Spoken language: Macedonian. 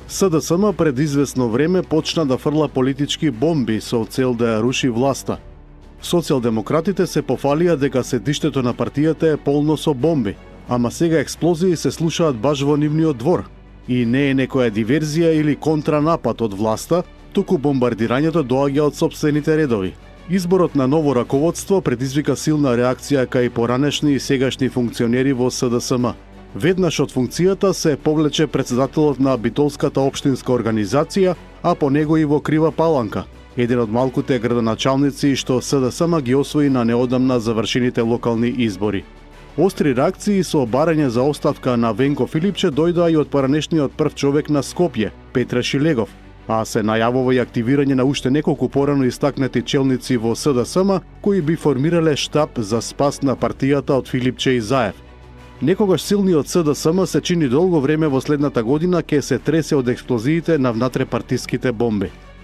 СДСМ пред известно време почна да фрла политички бомби со цел да ја руши власта. Социјалдемократите се пофалија дека седиштето на партијата е полно со бомби, ама сега експлозии се слушаат баш во нивниот двор. И не е некоја диверзија или контранапад од власта, туку бомбардирањето доаѓа од сопствените редови. Изборот на ново раководство предизвика силна реакција кај поранешни и сегашни функционери во СДСМ. Веднаш од функцијата се повлече председателот на Битолската општинска организација, а по него и во Крива Паланка, еден од малкуте градоначалници што СДСМ ги освои на неодамна завршените локални избори. Остри реакции со барање за оставка на Венко Филипче дојдоа и од поранешниот прв човек на Скопје, Петре Шилегов, а се најавува и активирање на уште неколку порано истакнати челници во СДСМ кои би формирале штаб за спас на партијата од Филипче и Заев. Некогаш силниот СДСМ се чини долго време во следната година ке се тресе од експлозиите на внатрепартиските бомби.